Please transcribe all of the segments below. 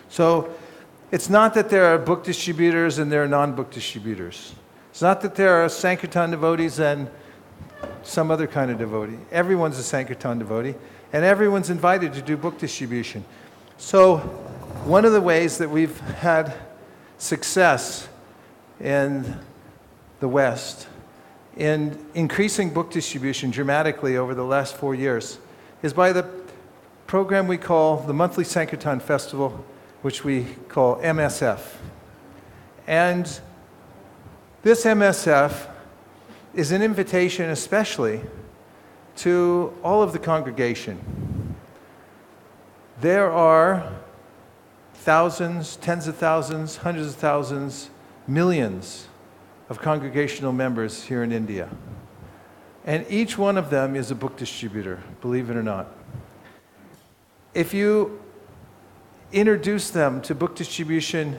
So it's not that there are book distributors and there are non-book distributors. It's not that there are Sankirtan devotees and some other kind of devotee. Everyone's a Sankirtan devotee, and everyone's invited to do book distribution. So one of the ways that we've had success in the West in increasing book distribution dramatically over the last 4 years is by the program we call the Monthly Sankirtan Festival, which we call MSF. And this MSF is an invitation especially to all of the congregation. There are thousands, tens of thousands, hundreds of thousands, millions of congregational members here in India. And each one of them is a book distributor, believe it or not. If you introduce them to book distribution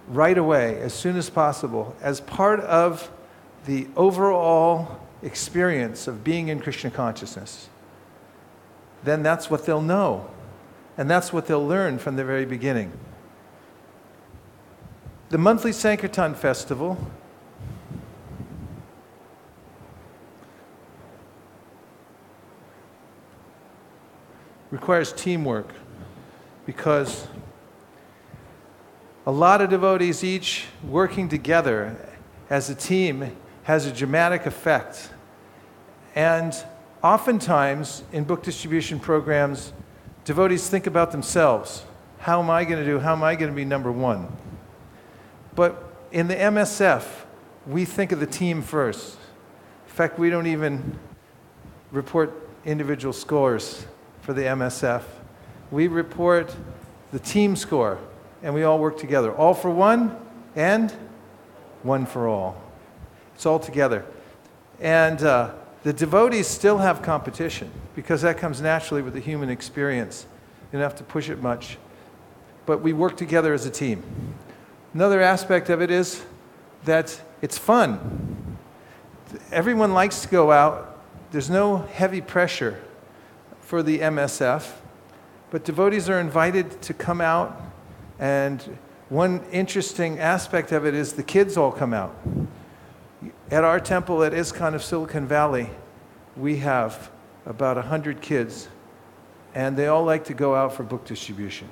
right away, as soon as possible, as part of the overall experience of being in Krishna consciousness, then that's what they'll know. And that's what they'll learn from the very beginning. The monthly Sankirtan festival requires teamwork, because a lot of devotees each working together as a team has a dramatic effect. And oftentimes in book distribution programs, devotees think about themselves. How am I going to do? How am I going to be number one? But in the MSF, we think of the team first. In fact, we don't even report individual scores for the MSF. We report the team score, and we all work together. All for one, and one for all. It's all together. And the devotees still have competition, because that comes naturally with the human experience. You don't have to push it much. But we work together as a team. Another aspect of it is that it's fun. Everyone likes to go out. There's no heavy pressure for the MSF, but devotees are invited to come out, and one interesting aspect of it is the kids all come out. At our temple at ISKCON of Silicon Valley, we have about 100 kids, and they all like to go out for book distribution.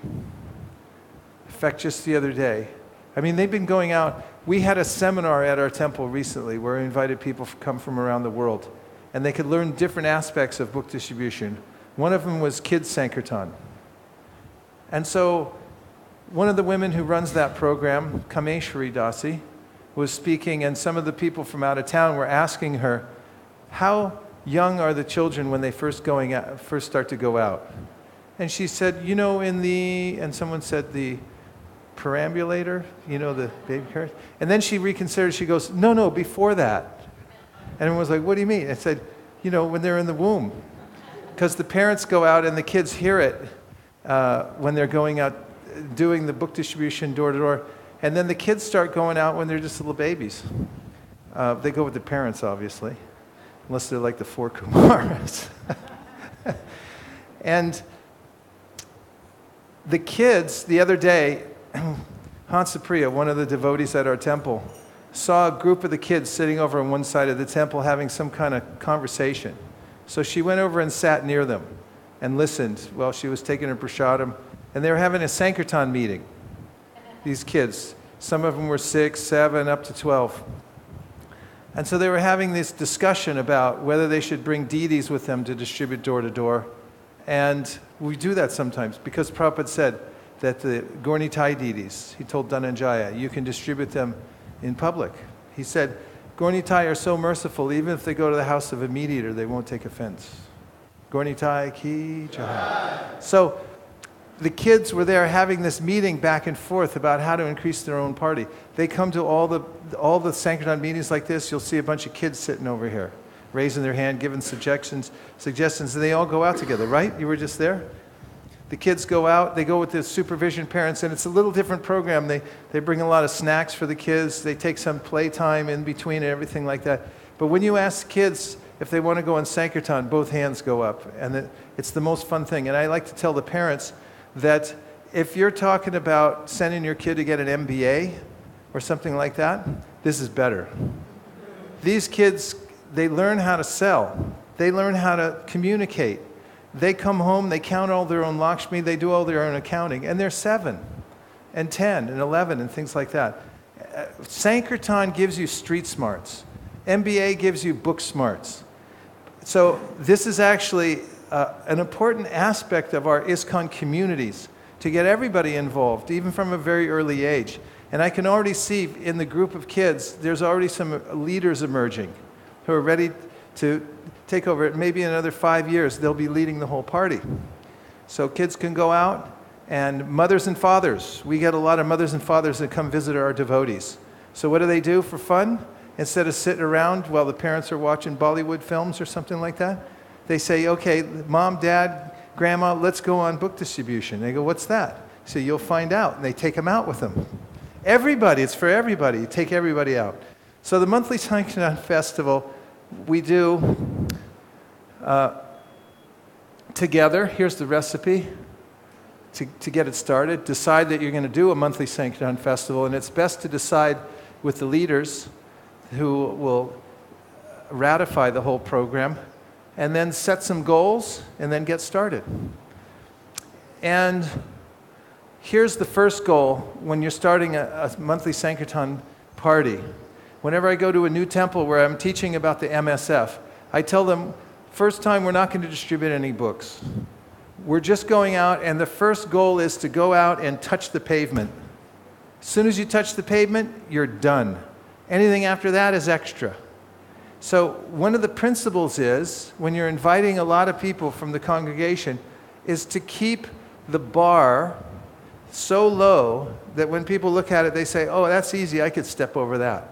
In fact, just the other day, they've been going out. We had a seminar at our temple recently where we invited people to come from around the world, and they could learn different aspects of book distribution. One of them was Kids Sankirtan. And so one of the women who runs that program, Kameshwari Dasi, was speaking, and some of the people from out of town were asking her, how young are the children when they first start to go out? And she said, and someone said the perambulator, the baby carriage. And then she reconsidered, she goes, no, before that. And everyone was like, what do you mean? I said, when they're in the womb. Because the parents go out and the kids hear it when they're going out doing the book distribution door to door. And then the kids start going out when they're just little babies. They go with their parents, obviously, unless they're like the four Kumaras. And the kids, the other day, Hansapriya, one of the devotees at our temple, saw a group of the kids sitting over on one side of the temple having some kind of conversation. So she went over and sat near them and listened while she was taking her prasadam. And they were having a Sankirtan meeting, these kids. Some of them were 6, 7, up to 12. And so they were having this discussion about whether they should bring deities with them to distribute door to door. And we do that sometimes, because Prabhupada said that the Gaurnitai deities, he told Dhananjaya, you can distribute them in public. He said, Gaurnitai are so merciful, even if they go to the house of a meat eater, they won't take offense. Gaurnitai ki jai. So the kids were there having this meeting back and forth about how to increase their own party. They come to all the Sankirtan meetings like this. You'll see a bunch of kids sitting over here, raising their hand, giving suggestions, and they all go out together, right? You were just there? The kids go out, they go with the supervision parents, and it's a little different program. They bring a lot of snacks for the kids. They take some playtime in between and everything like that. But when you ask kids if they want to go on Sankirtan, both hands go up. And it's the most fun thing. And I like to tell the parents that if you're talking about sending your kid to get an MBA or something like that, this is better. These kids, they learn how to sell. They learn how to communicate. They come home, they count all their own Lakshmi, they do all their own accounting, and they're 7 and 10 and 11 and things like that. Sankirtan gives you street smarts. MBA gives you book smarts. So this is actually an important aspect of our ISKCON communities, to get everybody involved, even from a very early age. And I can already see in the group of kids, there's already some leaders emerging who are ready to take over. Maybe in another 5 years, they'll be leading the whole party. So kids can go out, and mothers and fathers. We get a lot of mothers and fathers that come visit our devotees. So what do they do for fun? Instead of sitting around while the parents are watching Bollywood films or something like that, they say, okay, mom, dad, grandma, let's go on book distribution. They go, what's that? So you'll find out. And they take them out with them. Everybody, it's for everybody. You take everybody out. So the monthly Sankirtan Festival, we do together. Here's the recipe to get it started. Decide that you're going to do a monthly Sankirtan Festival, and it's best to decide with the leaders who will ratify the whole program, and then set some goals, and then get started. And here's the first goal when you're starting a monthly Sankirtan party. Whenever I go to a new temple where I'm teaching about the MSF, I tell them, first time we're not going to distribute any books. We're just going out, and the first goal is to go out and touch the pavement. As soon as you touch the pavement, you're done. Anything after that is extra. So one of the principles is, when you're inviting a lot of people from the congregation, is to keep the bar so low that when people look at it, they say, oh, that's easy, I could step over that.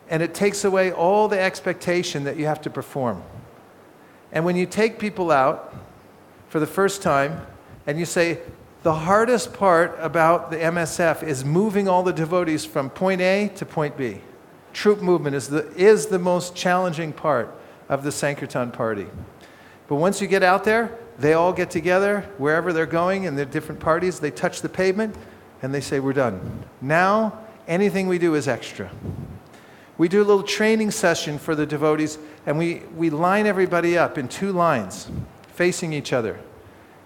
And it takes away all the expectation that you have to perform. And when you take people out for the first time, and you say, the hardest part about the MSF is moving all the devotees from point A to point B. Troop movement is the most challenging part of the Sankirtan party. But once you get out there, they all get together wherever they're going in their different parties. They touch the pavement and they say, we're done. Now, anything we do is extra. We do a little training session for the devotees, and we line everybody up in 2 lines, facing each other.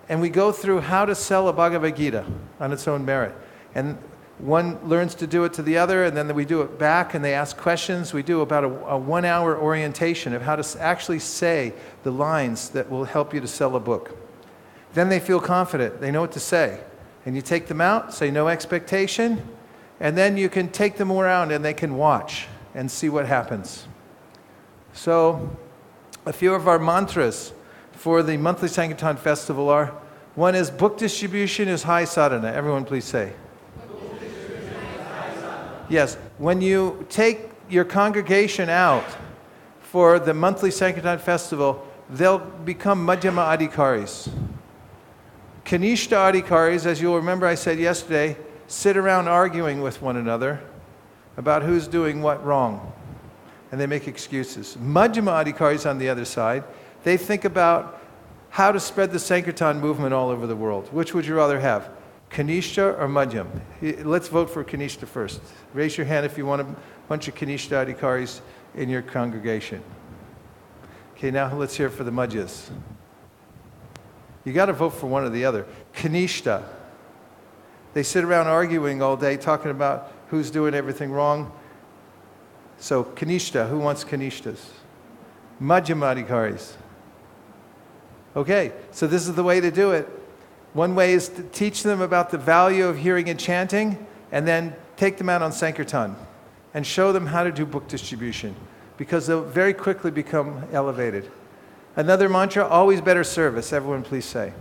And we go through how to sell a Bhagavad Gita on its own merit. And one learns to do it to the other, and then we do it back, and they ask questions. We do about a 1-hour orientation of how to actually say the lines that will help you to sell a book. Then they feel confident. They know what to say. And you take them out, say no expectation, and then you can take them around, and they can watch and see what happens. So a few of our mantras for the monthly Sankirtan Festival are, one is, book distribution is high sadhana. Everyone please say. Yes, when you take your congregation out for the monthly Sankirtan Festival, they'll become Madhyama Adhikaris. Kanishta Adhikaris, as you'll remember I said yesterday, sit around arguing with one another about who's doing what wrong. And they make excuses. Madhyama Adhikaris, on the other side, they think about how to spread the Sankirtan movement all over the world. Which would you rather have? Kanishta or Madhyam? Let's vote for Kanishta first. Raise your hand if you want a bunch of Kanishta Adhikaris in your congregation. Okay, now let's hear it for the Madhyas. You got to vote for one or the other. Kanishta. They sit around arguing all day, talking about who's doing everything wrong. So Kanishta, who wants Kanishtas? Madhyama Adhikaris. Okay, so this is the way to do it. One way is to teach them about the value of hearing and chanting, and then take them out on Sankirtan and show them how to do book distribution, because they'll very quickly become elevated. Another mantra, always better service. Everyone please say.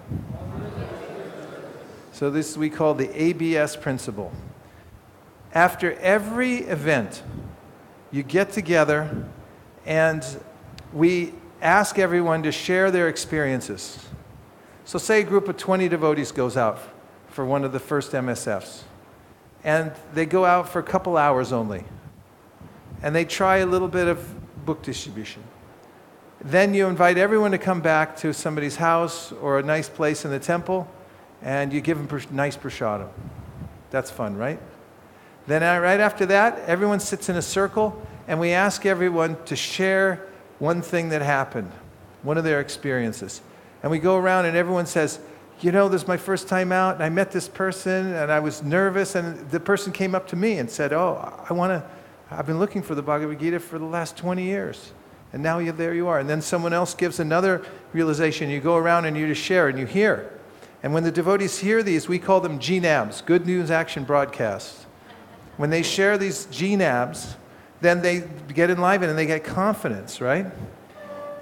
So this we call the ABS principle. After every event, you get together and we ask everyone to share their experiences. So say a group of 20 devotees goes out for one of the first MSFs. And they go out for a couple hours only. And they try a little bit of book distribution. Then you invite everyone to come back to somebody's house or a nice place in the temple, and you give them nice prashadam. That's fun, right? Then right after that, everyone sits in a circle, and we ask everyone to share one thing that happened, one of their experiences. And we go around and everyone says, you know, this is my first time out, and I met this person, and I was nervous, and the person came up to me and said, I've been looking for the Bhagavad Gita for the last 20 years, and now there you are. And then someone else gives another realization. You go around and you just share, and you hear. And when the devotees hear these, we call them GNABs, Good News Action Broadcasts. When they share these GNABs, then they get enlivened and they get confidence, right?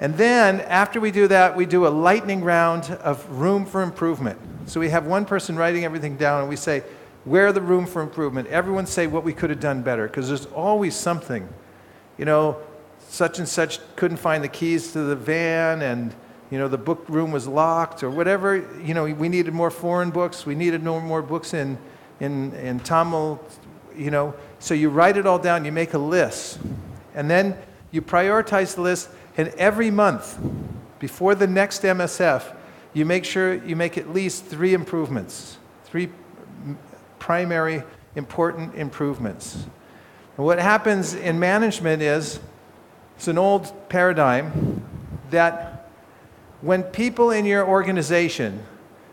And then, after we do that, we do a lightning round of room for improvement. So we have one person writing everything down, and we say, where are the room for improvement? Everyone say what we could have done better, because there's always something. You know, such and such couldn't find the keys to the van, and, you know, the book room was locked, or whatever. You know, we needed more foreign books. We needed no more books in Tamil, you know. So you write it all down, you make a list, and then you prioritize the list. And every month, before the next MSF, you make sure you make at least 3 improvements, 3 primary important improvements. And what happens in management is, it's an old paradigm, that when people in your organization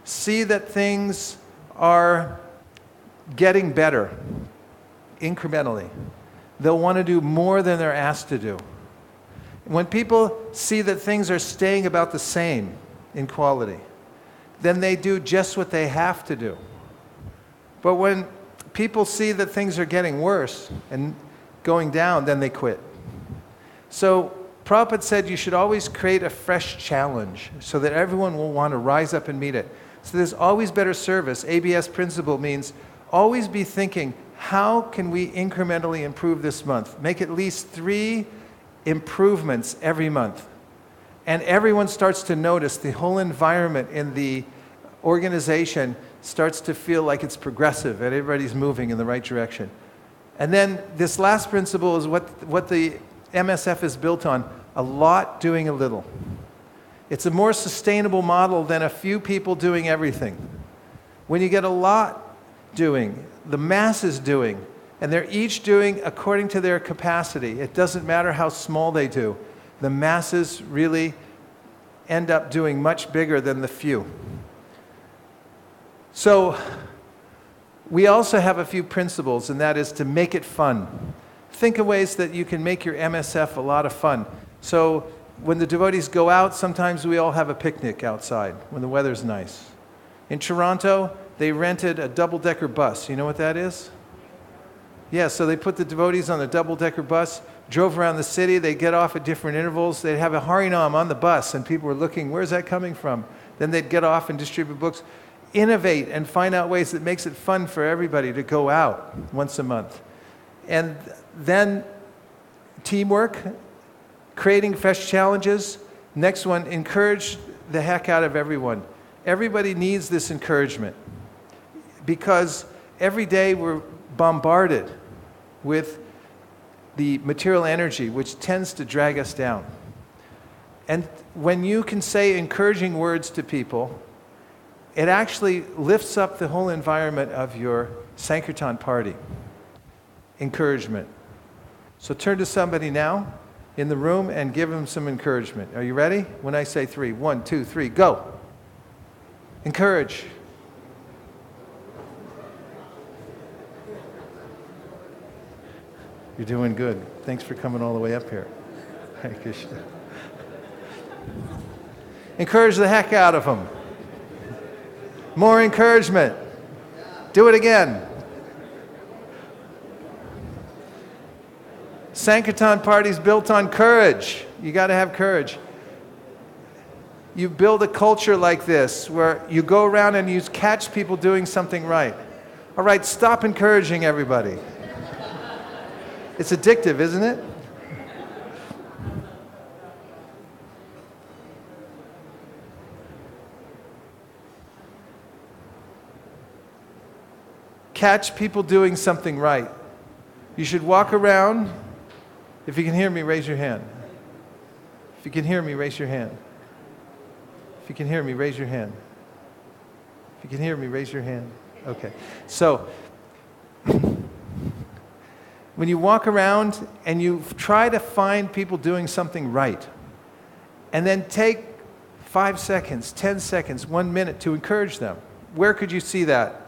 see that things are getting better incrementally, they'll want to do more than they're asked to do. When people see that things are staying about the same in quality, then they do just what they have to do. But when people see that things are getting worse and going down, then they quit. So Prabhupada said you should always create a fresh challenge so that everyone will want to rise up and meet it. So there's always better service. ABS principle means always be thinking, how can we incrementally improve this month? Make at least 3 improvements every month. And everyone starts to notice, the whole environment in the organization starts to feel like it's progressive and everybody's moving in the right direction. And then this last principle is what the MSF is built on, a lot doing a little. It's a more sustainable model than a few people doing everything. When you get a lot doing, the masses doing, and they're each doing according to their capacity. It doesn't matter how small they do. The masses really end up doing much bigger than the few. So we also have a few principles, and that is to make it fun. Think of ways that you can make your MSF a lot of fun. So when the devotees go out, sometimes we all have a picnic outside when the weather's nice. In Toronto, they rented a double-decker bus. You know what that is? Yeah, so they put the devotees on a double-decker bus, drove around the city, they'd get off at different intervals, they'd have a Harinam on the bus, and people were looking, where's that coming from? Then they'd get off and distribute books. Innovate and find out ways that makes it fun for everybody to go out once a month. And then teamwork, creating fresh challenges. Next one, encourage the heck out of everyone. Everybody needs this encouragement because every day we're bombarded with the material energy, which tends to drag us down. And when you can say encouraging words to people, it actually lifts up the whole environment of your Sankirtan party. Encouragement. So turn to somebody now in the room and give them some encouragement. Are you ready? When I say 3, 1, 2, 3, go. Encourage. You're doing good. Thanks for coming all the way up here. Hare Krishna. Encourage the heck out of them. More encouragement. Do it again. Sankirtan party's built on courage. You got to have courage. You build a culture like this where you go around and you catch people doing something right. All right, stop encouraging everybody. It's addictive, isn't it? Catch people doing something right. You should walk around. If you can hear me, raise your hand. If you can hear me, raise your hand. If you can hear me, raise your hand. If you can hear me, raise your hand. Okay. So, when you walk around and you try to find people doing something right, and then take 5 seconds, 10 seconds, 1 minute to encourage them, where could you see that?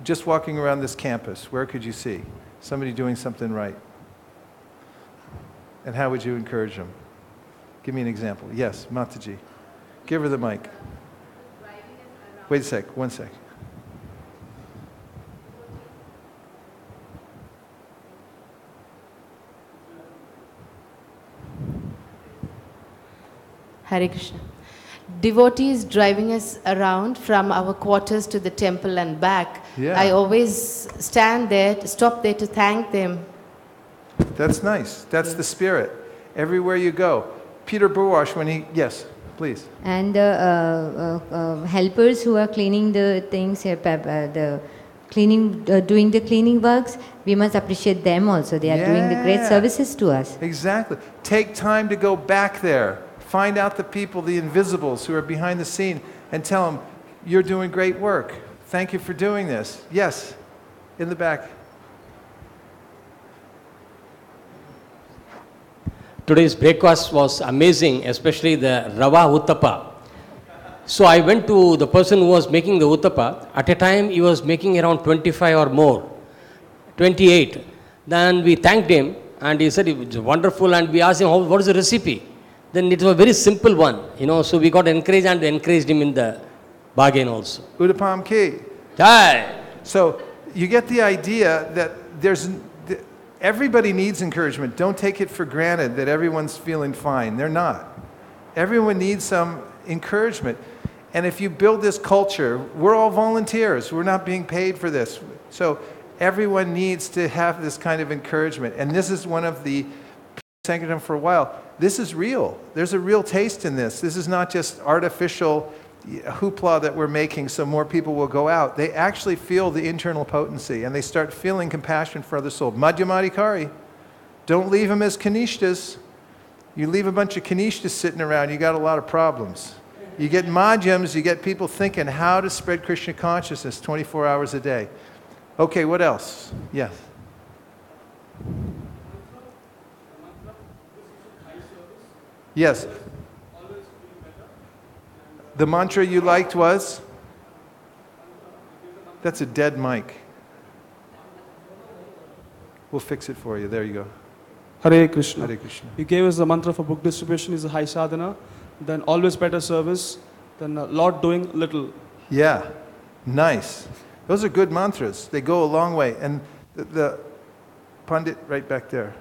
Just walking around this campus, where could you see somebody doing something right? And how would you encourage them? Give me an example. Yes, Mataji. Give her the mic. Wait a sec, 1 sec. Hare Krishna. Devotees driving us around from our quarters to the temple and back. Yeah. I always stand there, stop there to thank them. That's nice. That's the spirit. Everywhere you go. Peter Burwash, when he, yes, please. And helpers who are cleaning the things, the cleaning, doing the cleaning works, we must appreciate them also. They are doing the great services to us. Exactly. Take time to go back there. Find out the people, the invisibles who are behind the scene, and tell them, you're doing great work. Thank you for doing this. Yes, in the back. Today's breakfast was amazing, especially the Rava Uttapa. So I went to the person who was making the Uttapa. At a time, he was making around 25 or more, 28. Then we thanked him, and he said it was wonderful, and we asked him, what is the recipe? Then it was a very simple one, so we got encouraged and encouraged him in the bargain also. Udapam Ki. Jai. So you get the idea that everybody needs encouragement. Don't take it for granted that everyone's feeling fine. They're not. Everyone needs some encouragement. And if you build this culture, we're all volunteers. We're not being paid for this. So everyone needs to have this kind of encouragement. And this is one of the Sankirtan for a while. This is real. There's a real taste in this. This is not just artificial hoopla that we're making so more people will go out. They actually feel the internal potency and they start feeling compassion for other souls. Madhyamadikari. Don't leave them as kanishtas. You leave a bunch of kanishtas sitting around, you got a lot of problems. You get madhyams, you get people thinking how to spread Krishna consciousness 24 hours a day. Okay, what else? Yes. Yes. The mantra you liked was? That's a dead mic. We'll fix it for you. There you go. Hare Krishna. Hare Krishna. You gave us the mantra for book distribution is a high sadhana, then always better service, then a lot doing little. Yeah, nice. Those are good mantras. They go a long way. And the Pandit right back there.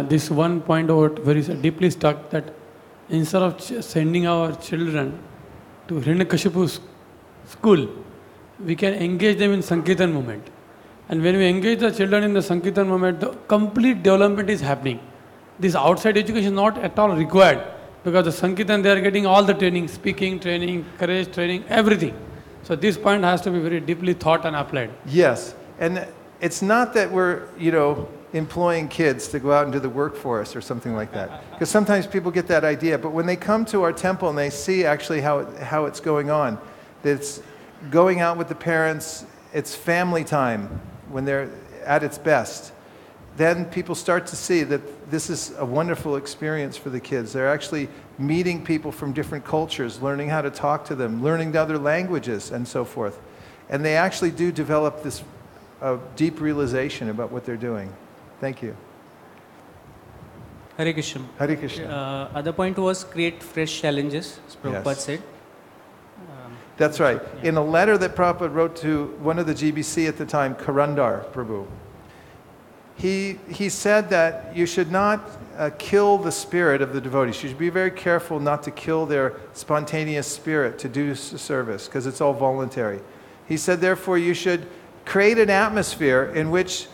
This one point out very deeply stuck that instead of sending our children to Hiranyakashipu's school, we can engage them in Sankirtan movement. And when we engage the children in the Sankirtan movement, the complete development is happening. This outside education is not at all required because the Sankirtan, they are getting all the training, speaking training, courage training, everything. So this point has to be very deeply thought and applied. Yes, and it's not that we're, employing kids to go out into the workforce or something like that. Because sometimes people get that idea, but when they come to our temple and they see actually how it's going on, that it's going out with the parents, it's family time when they're at its best, then people start to see that this is a wonderful experience for the kids. They're actually meeting people from different cultures, learning how to talk to them, learning other languages and so forth. And they actually do develop this deep realization about what they're doing. Thank you. Hare Krishna. Hare Krishna. Other point was create fresh challenges, as Prabhupada said. That's right. Yeah. In a letter that Prabhupada wrote to one of the GBC at the time, Karandar Prabhu, he said that you should not kill the spirit of the devotees. You should be very careful not to kill their spontaneous spirit to do service, because it's all voluntary. He said, therefore, you should create an atmosphere in which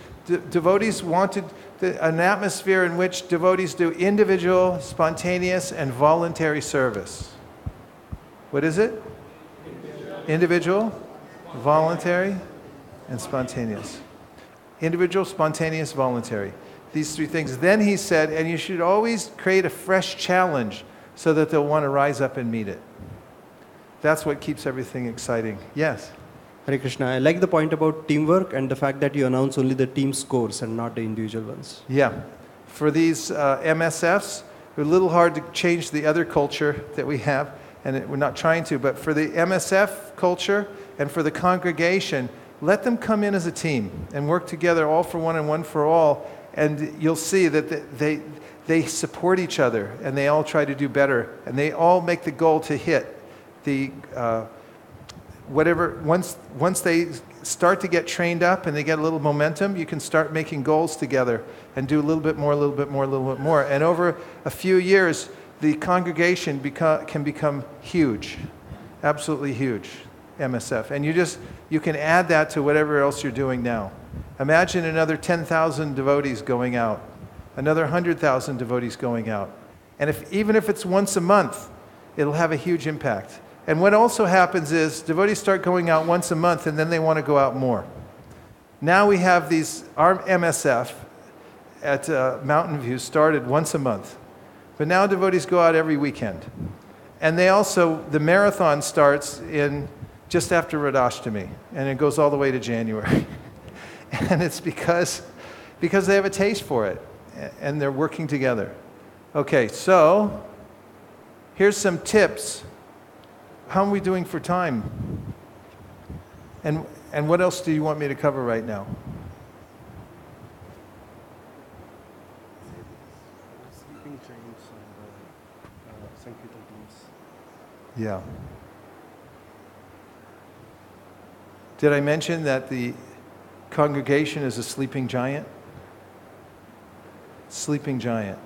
devotees an atmosphere in which devotees do individual, spontaneous, and voluntary service. What is it? Individual, voluntary, and spontaneous. Individual, spontaneous, voluntary. These three things. Then he said, and you should always create a fresh challenge so that they'll want to rise up and meet it. That's what keeps everything exciting. Yes? Hare Krishna. I like the point about teamwork and the fact that you announce only the team scores and not the individual ones. Yeah. For these MSFs, it's a little hard to change the other culture that we have, and we're not trying to, but for the MSF culture and for the congregation, let them come in as a team and work together, all for one and one for all, and you'll see that they support each other, and they all try to do better, and they all make the goal to hit the whatever. Once they start to get trained up and they get a little momentum, you can start making goals together and do a little bit more, a little bit more, a little bit more. And over a few years, the congregation can become huge, absolutely huge, MSF. And you can add that to whatever else you're doing now. Imagine another 10,000 devotees going out, another 100,000 devotees going out. And even if it's once a month, it'll have a huge impact. And what also happens is devotees start going out once a month and then they want to go out more. Now we have our MSF at Mountain View started once a month. But now devotees go out every weekend. And the marathon starts just after Radhashtami, and it goes all the way to January. And it's because they have a taste for it, and they're working together. Okay, so here's some tips. How are we doing for time? And what else do you want me to cover right now? Sleeping giants and Sankirtan teams. Yeah. Did I mention that the congregation is a sleeping giant? Sleeping giant.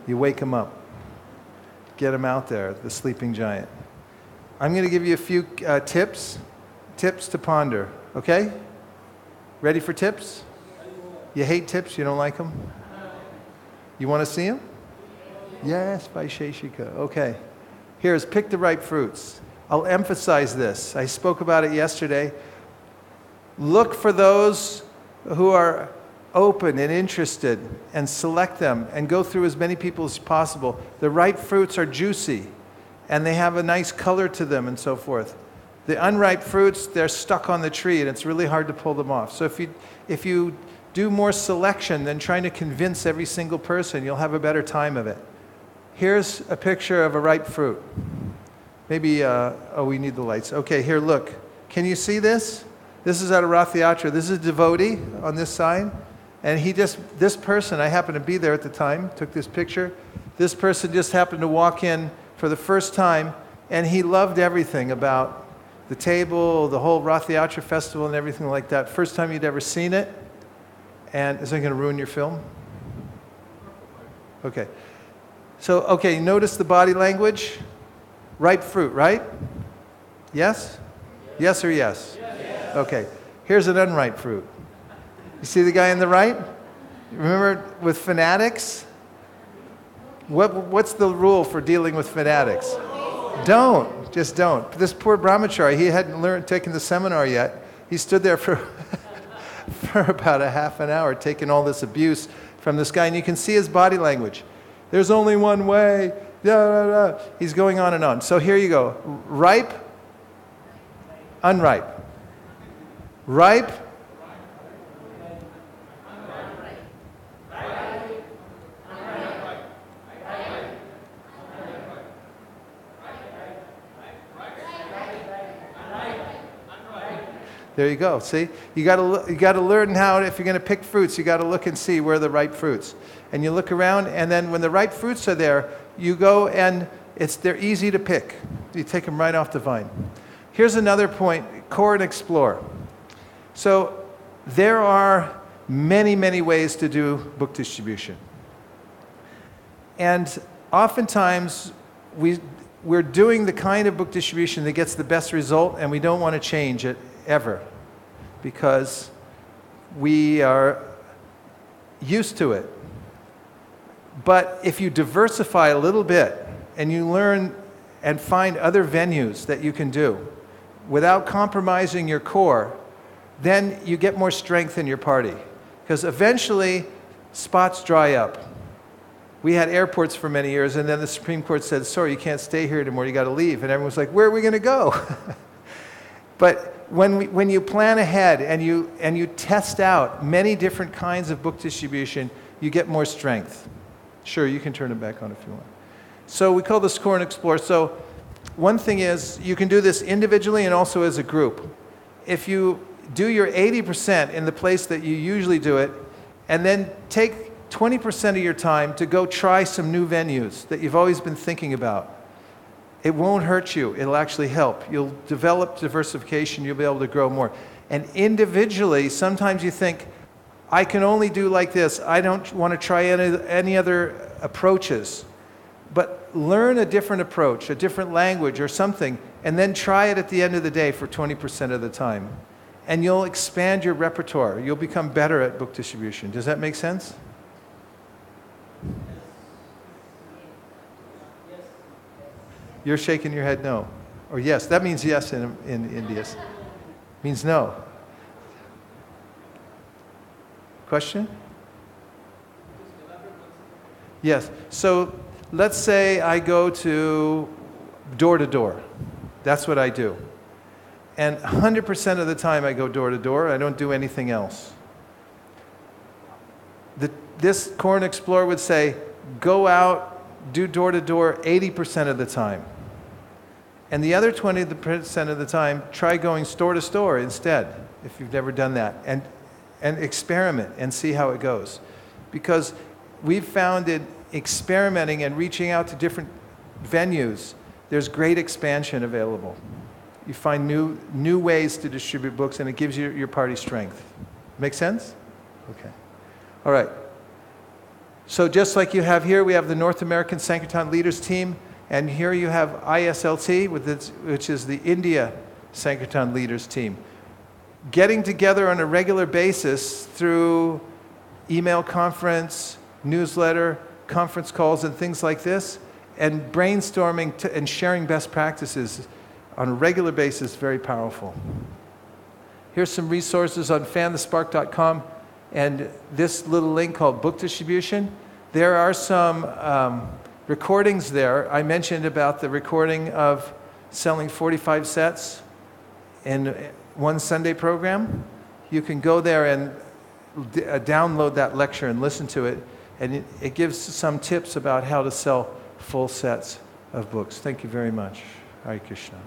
You wake them up. Get them out there, the sleeping giant. I'm going to give you a few tips to ponder, okay? Ready for tips? You hate tips? You don't like them? You want to see them? Yes, Vaisesika. Okay. Here's pick the right fruits. I'll emphasize this. I spoke about it yesterday. Look for those who are open and interested and select them and go through as many people as possible. The right fruits are juicy and they have a nice color to them and so forth. The unripe fruits, they're stuck on the tree and it's really hard to pull them off. So if you do more selection than trying to convince every single person, you'll have a better time of it. Here's a picture of a ripe fruit. Maybe, we need the lights. Okay, here, look. Can you see this? This is at a Rath Yatra. This is a devotee on this side. And this person, I happened to be there at the time, took this picture. This person just happened to walk in for the first time, and he loved everything about the table, the whole Rath Yatra festival and everything like that. First time he'd ever seen it. And is that going to ruin your film? Okay. So, okay, notice the body language. Ripe fruit, right? Yes? Yes or yes? Yes. Okay. Here's an unripe fruit. You see the guy on the right? Remember with fanatics? What's the rule for dealing with fanatics? Don't. Just don't. This poor brahmachari, he hadn't taken the seminar yet. He stood there for about a half an hour taking all this abuse from this guy, and you can see his body language. There's only one way. He's going on and on. So here you go. Ripe, unripe. Ripe, there you go. See, you got to learn how. If you're going to pick fruits, you got to look and see where are the ripe fruits. And you look around, and then when the ripe fruits are there, you go and they're easy to pick. You take them right off the vine. Here's another point: core and explore. So there are many, many ways to do book distribution, and oftentimes we're doing the kind of book distribution that gets the best result, and we don't want to change it ever, because we are used to it. But if you diversify a little bit and you learn and find other venues that you can do without compromising your core, then you get more strength in your party. Because eventually spots dry up. We had airports for many years, and then the Supreme Court said, sorry, you can't stay here anymore, you got to leave. And everyone was like, where are we going to go? But when you plan ahead and you test out many different kinds of book distribution, you get more strength. Sure, you can turn it back on if you want. So we call this Score and Explore. So one thing is, you can do this individually and also as a group. If you do your 80% in the place that you usually do it, and then take 20% of your time to go try some new venues that you've always been thinking about. It won't hurt you, it'll actually help. You'll develop diversification, you'll be able to grow more. And individually, sometimes you think, I can only do like this, I don't want to try any other approaches. But learn a different approach, a different language or something, and then try it at the end of the day for 20% of the time. And you'll expand your repertoire. You'll become better at book distribution. Does that make sense? You're shaking your head no. Or yes. That means yes in India. Means no. Question? Yes. So let's say I go to door. That's what I do. And 100% of the time I go door to door. I don't do anything else. This Core and Explore would say, go out, do door to door 80% of the time. And the other 20% of the time, try going store to store instead, if you've never done that. And experiment and see how it goes. Because we've found in experimenting and reaching out to different venues, there's great expansion available. You find new ways to distribute books, and it gives you your party strength. Make sense? Okay. All right. So just like you have here, we have the North American Sankirtan Leaders Team, and here you have ISLT, which is the India Sankirtan Leaders Team. Getting together on a regular basis through email conference, newsletter, conference calls, and things like this, and brainstorming and sharing best practices on a regular basis, very powerful. Here's some resources on fanthespark.com and this little link called Book Distribution. There are some recordings there. I mentioned about the recording of selling 45 sets in one Sunday program. You can go there and download that lecture and listen to it, and it gives some tips about how to sell full sets of books. Thank you very much. Hare Krishna.